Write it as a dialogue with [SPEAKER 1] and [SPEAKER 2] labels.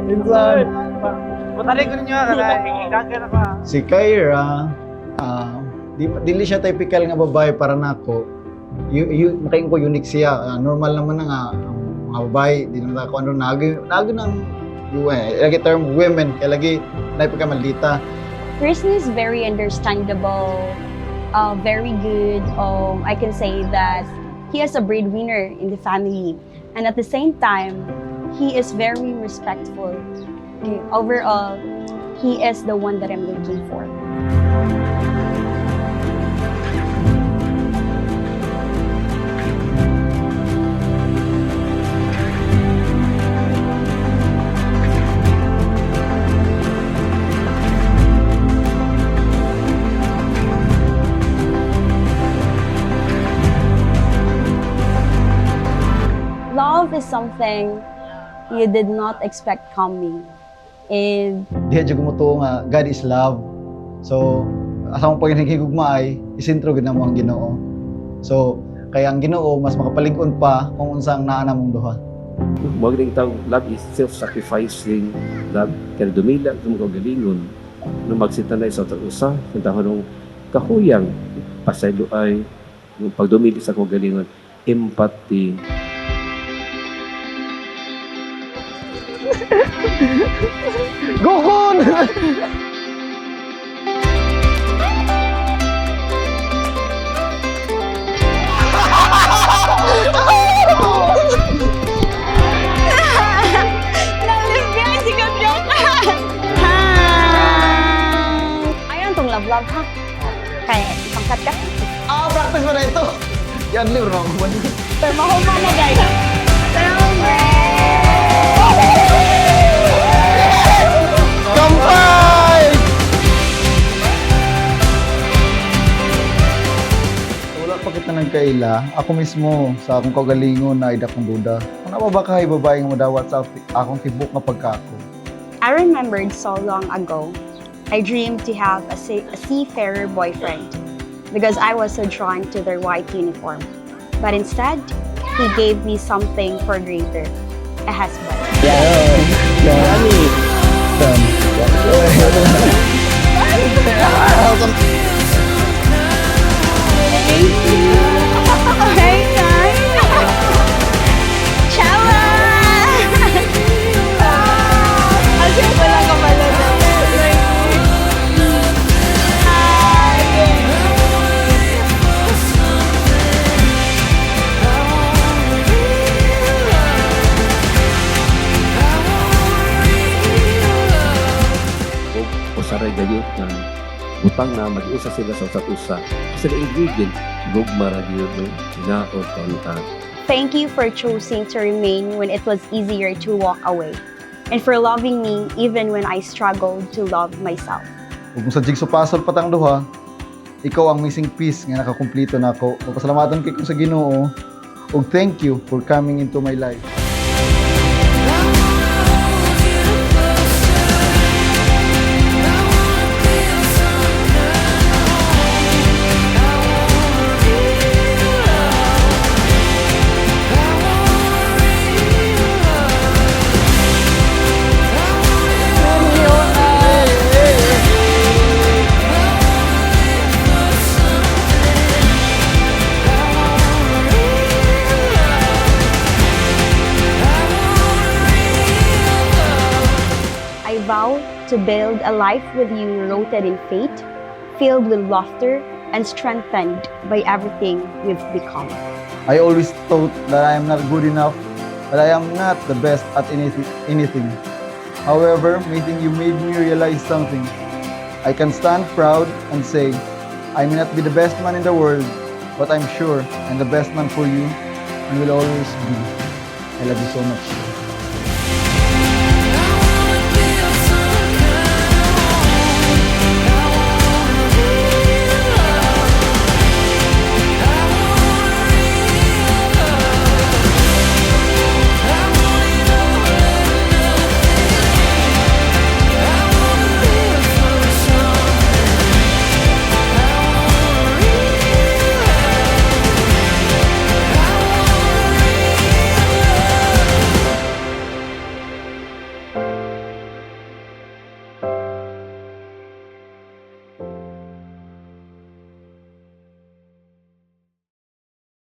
[SPEAKER 1] Insan.
[SPEAKER 2] Putari ko ninyo, kagana ka.
[SPEAKER 1] Si Kyra, dili siya typical nga babae para nako. Makain ko unique siya. Normal naman na nga ang mga babae, di naman ako ano nago ng lagi term women, kaya lagi napagkamalita.
[SPEAKER 3] Kristen is very understandable, very good. I can say that he is a breadwinner in the family. And at the same time, he is very respectful. Okay, overall, he is the one that I'm looking for. Love is something you did not expect coming. And
[SPEAKER 1] Diha dyan gumuto nga, God is love. So, asa mong paghinigugma ay, isintro gid na mo ang Ginoo. So, kaya ang Ginoo mas makapalig-on pa kung unsa ang naa namong duha.
[SPEAKER 4] Huwag rin tawag, love is self-sacrificing love. Kaya dumila ito mga galingon nung magsitanay sa usa kung tahon ng kahuyang pasaylo ay yung pagdumili sa kagalingon, empathy.
[SPEAKER 1] Gohon!
[SPEAKER 3] Ayaw tong love-love ha. Kaya ipangkat ka.
[SPEAKER 1] Practice mo na ito! Yan, libre na ako.
[SPEAKER 3] Pero mahuma na guys.
[SPEAKER 1] Kampay! Wala pa kita nagkaila. Ako mismo, sa akong kagalingon na ida kong duda. Kung napabakahay babae nga madawat sa akong tibok nga pagkako.
[SPEAKER 3] I remembered so long ago, I dreamed to have a seafarer boyfriend because I was so drawn to their white uniform. But instead, he gave me something far greater, a husband.
[SPEAKER 4] Usaray gayot na butang na mag-usa sila sa usa-usa. Kasi the ingredient, gugma ra gyud na o konta.
[SPEAKER 3] Thank you for choosing to remain when it was easier to walk away, and for loving me even when I struggled to love myself.
[SPEAKER 1] Ug kung sa jigsaw puzzle patang duha, ikaw ang missing piece nga nakakumpleto nako. Pasalamatan kay ko sa Ginoo. Ug thank you for coming into my life.
[SPEAKER 3] I vow to build a life with you rooted in faith, filled with laughter, and strengthened by everything we've become.
[SPEAKER 1] I always thought that I am not good enough, that I am not the best at anything. However, meeting you made me realize something. I can stand proud and say, I may not be the best man in the world, but I'm sure I'm the best man for you and will always be. I love you so much.